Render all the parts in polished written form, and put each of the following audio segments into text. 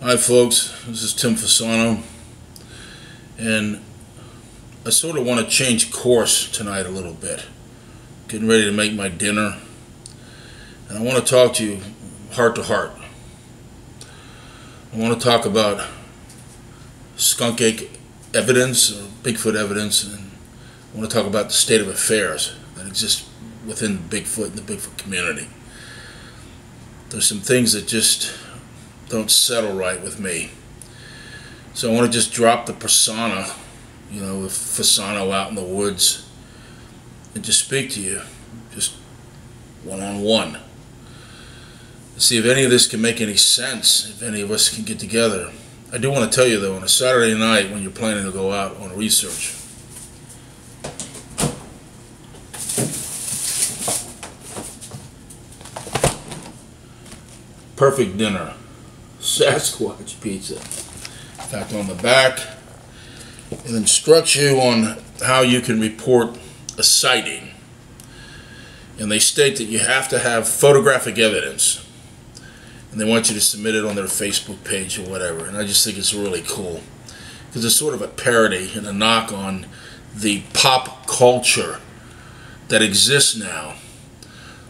Hi folks, this is Tim Fasano, and I sort of want to change course tonight a little bit. Getting ready to make my dinner, and I want to talk to you heart to heart. I want to talk about skunk ape evidence, or Bigfoot evidence, and I want to talk about the state of affairs that exists within Bigfoot and the Bigfoot community. There's some things that just don't settle right with me. So I want to just drop the persona, with Fasano out in the woods, and just speak to you, just one-on-one. See if any of this can make any sense, if any of us can get together. I do want to tell you though, on a Saturday night when you're planning to go out on research, perfect dinner. Sasquatch pizza. In fact, on the back it instructs you on how you can report a sighting, and they state that you have to have photographic evidence, and they want you to submit it on their Facebook page or whatever. And I just think it's really cool because it's sort of a parody and a knock on the pop culture that exists now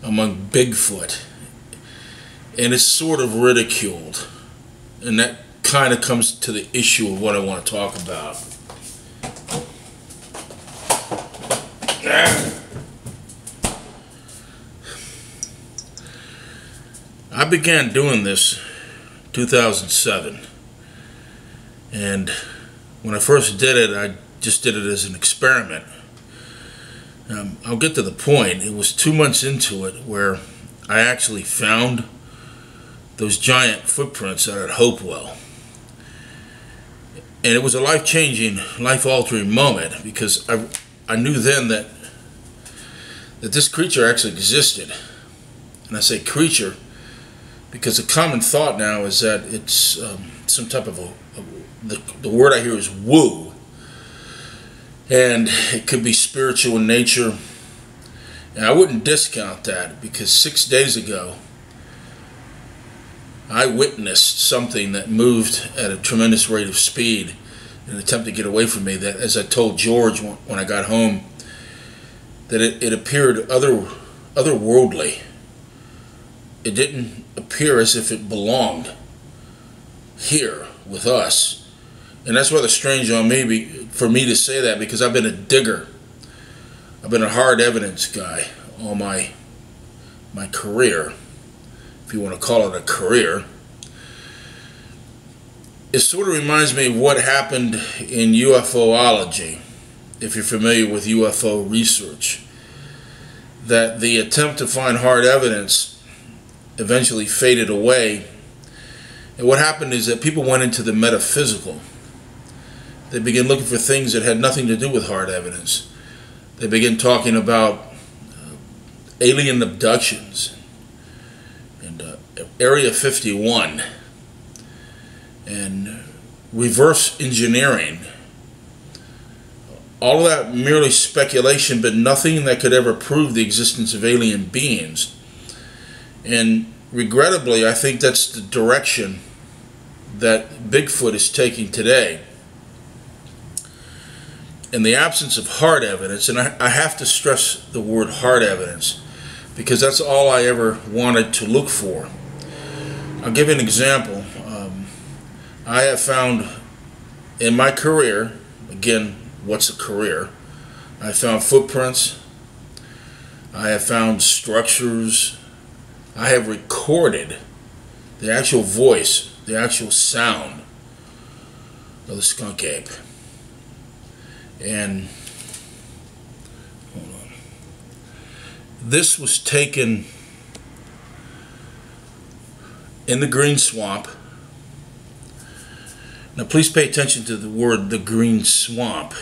among Bigfoot, and it's sort of ridiculed. And that kind of comes to the issue of what I want to talk about. I began doing this 2007, and when I first did it, I just did it as an experiment. I'll get to the point. It was 2 months into it where I actually found those giant footprints out at Hopewell. And it was a life-changing, life-altering moment, because I knew then that this creature actually existed. And I say creature because the common thought now is that it's some type of the word I hear is woo. And it could be spiritual in nature. And I wouldn't discount that, because 6 days ago I witnessed something that moved at a tremendous rate of speed in an attempt to get away from me, that, as I told George when I got home, that it appeared otherworldly. It didn't appear as if it belonged here with us. And that's rather strange on me, for me to say that, because I've been a digger. I've been a hard evidence guy all my career, if you want to call it a career. It sort of reminds me of what happened in UFOlogy, if you're familiar with UFO research, that the attempt to find hard evidence eventually faded away. And what happened is that people went into the metaphysical. They began looking for things that had nothing to do with hard evidence. They began talking about alien abductions, Area 51, and reverse engineering. All of that merely speculation, but nothing that could ever prove the existence of alien beings. And regrettably, I think that's the direction that Bigfoot is taking today. In the absence of hard evidence, and I have to stress the word hard evidence, because that's all I ever wanted to look for. I'll give you an example. I have found in my career, again, what's a career? I found footprints. I have found structures. I have recorded the actual voice, the actual sound of the skunk ape. And hold on. This was taken in the green swamp. Now please pay attention to the word, the green swamp.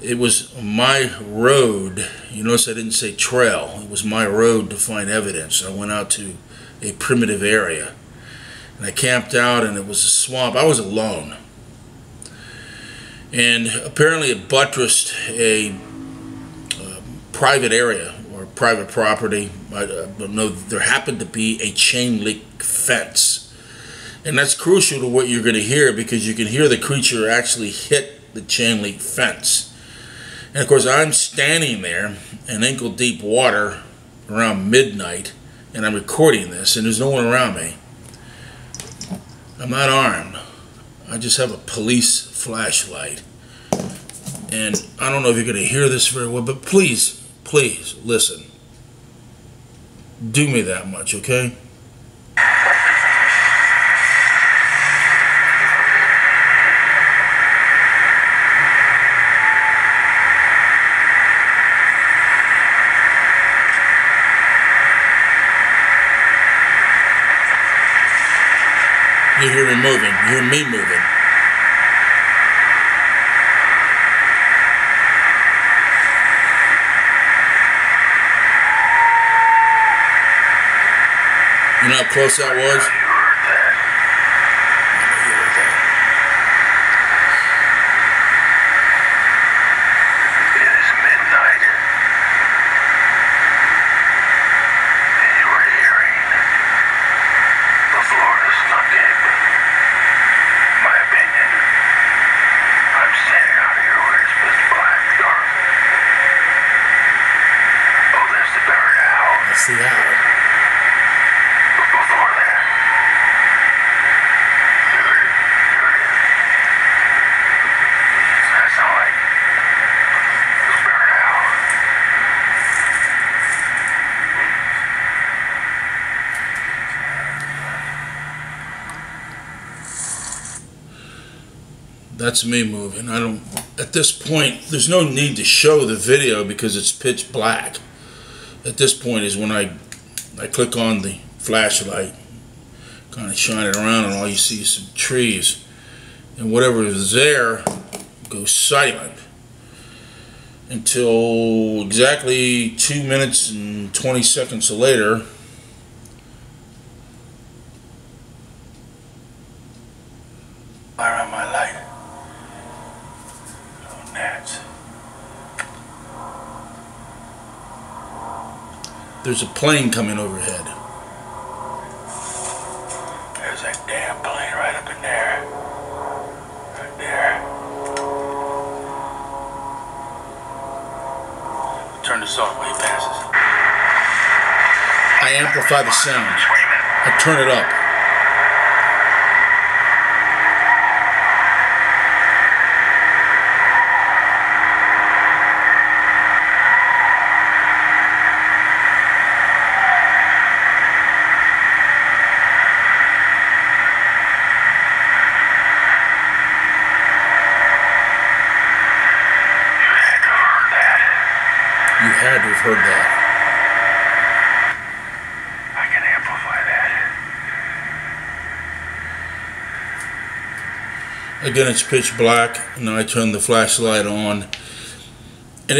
It was my road. You notice I didn't say trail. It was my road to find evidence. I went out to a primitive area, and I camped out, and it was a swamp. I was alone. And apparently it buttressed a private area, or private property. I don't know, there happened to be a chain link fence And that's crucial to what you're going to hear, because you can hear the creature actually hit the chain link fence. And of course, I'm standing there in ankle deep water around midnight, and I'm recording this, and there's no one around me. I'm not armed. I just have a police flashlight. And I don't know if you're going to hear this very well, but please, please listen. Do me that much, okay? You hear me moving. You hear me moving. You know how close that was? See how? Before that, that sound like a spirit owl. That's me moving. I don't. At this point, there's no need to show the video because it's pitch black. At this point is when I click on the flashlight, kind of shine it around, and all you see is some trees, and whatever is there goes silent until exactly 2 minutes and 20 seconds later. Fire on my light. Oh, gnats. There's a plane coming overhead. There's that damn plane right up in there. Right there. Turn this off while he passes. I amplify the sound. I turn it up. You had to have heard that. I can amplify that. Again, it's pitch black, and I turn the flashlight on, and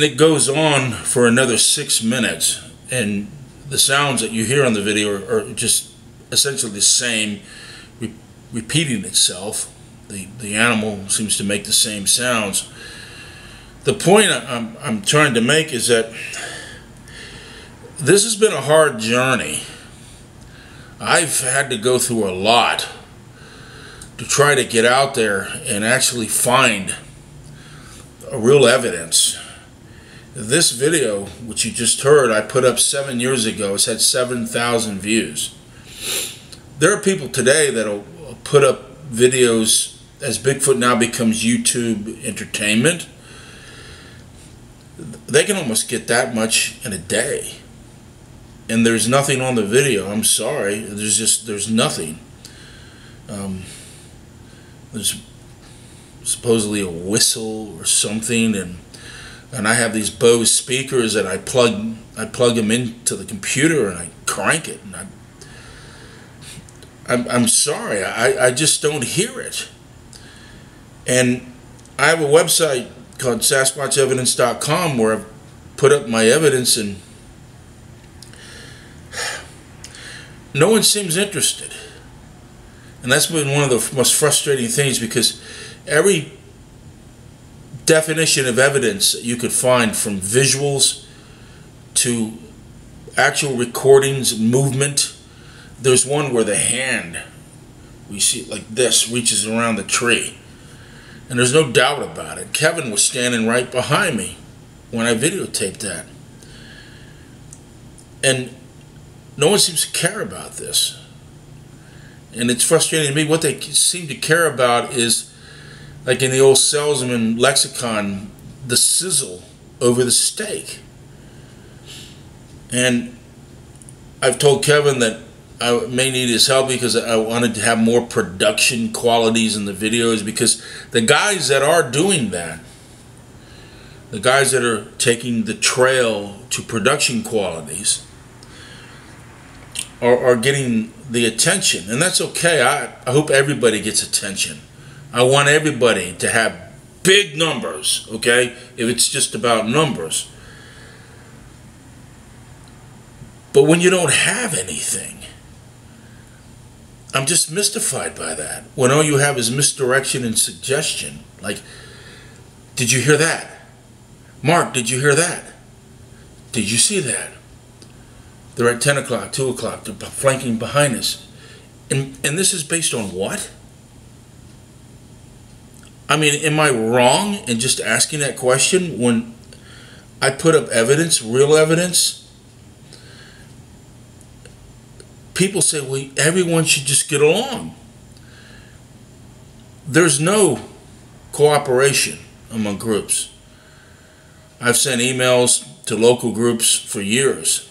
it goes on for another 6 minutes, and the sounds that you hear on the video are just essentially the same, repeating itself. The animal seems to make the same sounds. The point I'm trying to make is that this has been a hard journey. I've had to go through a lot to try to get out there and actually find a real evidence. This video, which you just heard, I put up 7 years ago. It's had 7,000 views. There are people today that'll put up videos as Bigfoot now becomes YouTube entertainment. They can almost get that much in a day, and there's nothing on the video. I'm sorry, there's nothing. There's supposedly a whistle or something, and I have these Bose speakers that I plug them into the computer and I crank it, and I'm sorry, I just don't hear it. And I have a website called SasquatchEvidence.com where I've put up my evidence, and no one seems interested. And that's been one of the most frustrating things, because every definition of evidence that you could find, from visuals to actual recordings, movement, there's one where the hand We see it like this, reaches around the tree. And there's no doubt about it. Kevin was standing right behind me when I videotaped that. And no one seems to care about this. And it's frustrating to me. What they seem to care about is, like in the old salesman lexicon, the sizzle over the steak. And I've told Kevin that I may need his help because I wanted to have more production qualities in the videos, because the guys that are doing that, the guys that are taking the trail to production qualities, are getting the attention. And that's okay. I hope everybody gets attention. I want everybody to have big numbers, okay, if it's just about numbers. But when you don't have anything, I'm just mystified by that. When all you have is misdirection and suggestion. Like, did you hear that? Mark, did you hear that? Did you see that? They're at 10 o'clock, 2 o'clock, they're flanking behind us. And this is based on what? I mean, am I wrong in just asking that question when I put up evidence, real evidence? People say, well, everyone should just get along. There's no cooperation among groups. I've sent emails to local groups for years,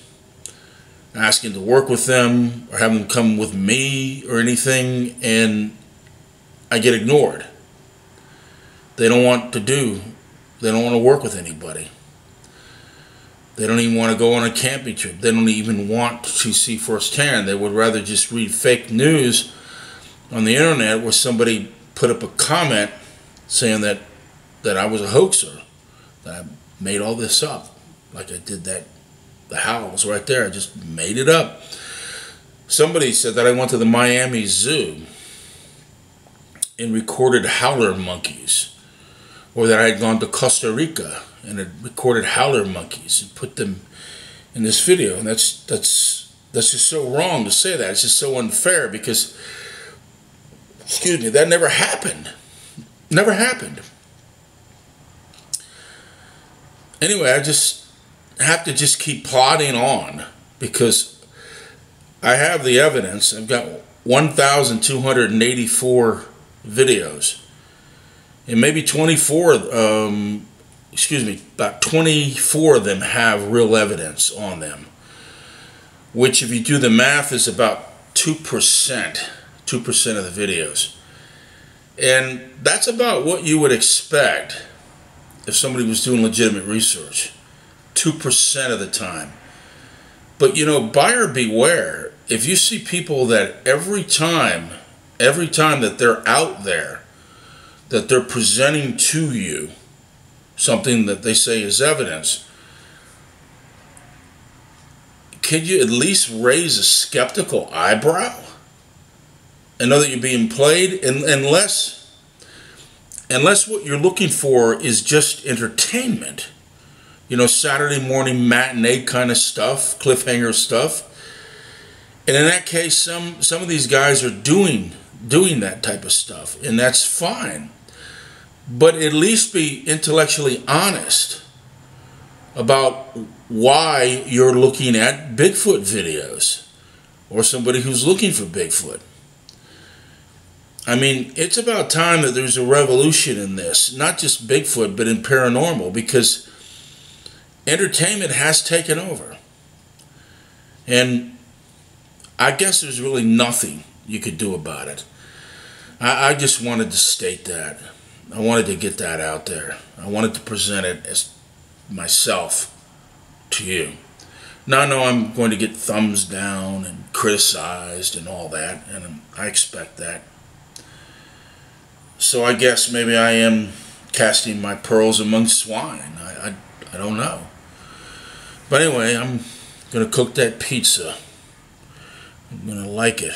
asking to work with them or have them come with me or anything, and I get ignored. They don't want to work with anybody. They don't even want to go on a camping trip. They don't even want to see firsthand. They would rather just read fake news on the internet where somebody put up a comment saying that I was a hoaxer, that I made all this up, like I did the howls right there. I just made it up. Somebody said that I went to the Miami Zoo and recorded howler monkeys, or that I had gone to Costa Rica and had recorded howler monkeys and put them in this video. And that's just so wrong to say that. It's just so unfair because, excuse me, that never happened. Never happened. Anyway, I just have to just keep plodding on because I have the evidence. I've got 1,284 videos. And maybe about 24 of them have real evidence on them, which, if you do the math, is about 2% of the videos. And that's about what you would expect if somebody was doing legitimate research, 2% of the time. But, you know, buyer beware. If you see people that every time that they're out there, that they're presenting to you something that they say is evidence, could you at least raise a skeptical eyebrow and know that you're being played? Unless what you're looking for is just entertainment, you know, Saturday morning matinee kind of stuff, cliffhanger stuff. And in that case, some of these guys are doing that type of stuff, and that's fine. But at least be intellectually honest about why you're looking at Bigfoot videos or somebody who's looking for Bigfoot. I mean, it's about time that there's a revolution in this, not just Bigfoot, but in paranormal, because entertainment has taken over. And I guess there's really nothing you could do about it. I just wanted to state that. I wanted to get that out there. I wanted to present it as myself to you. Now I know I'm going to get thumbs down and criticized and all that, and I expect that. So I guess maybe I am casting my pearls among swine. I don't know. But anyway, I'm going to cook that pizza. I'm going to like it.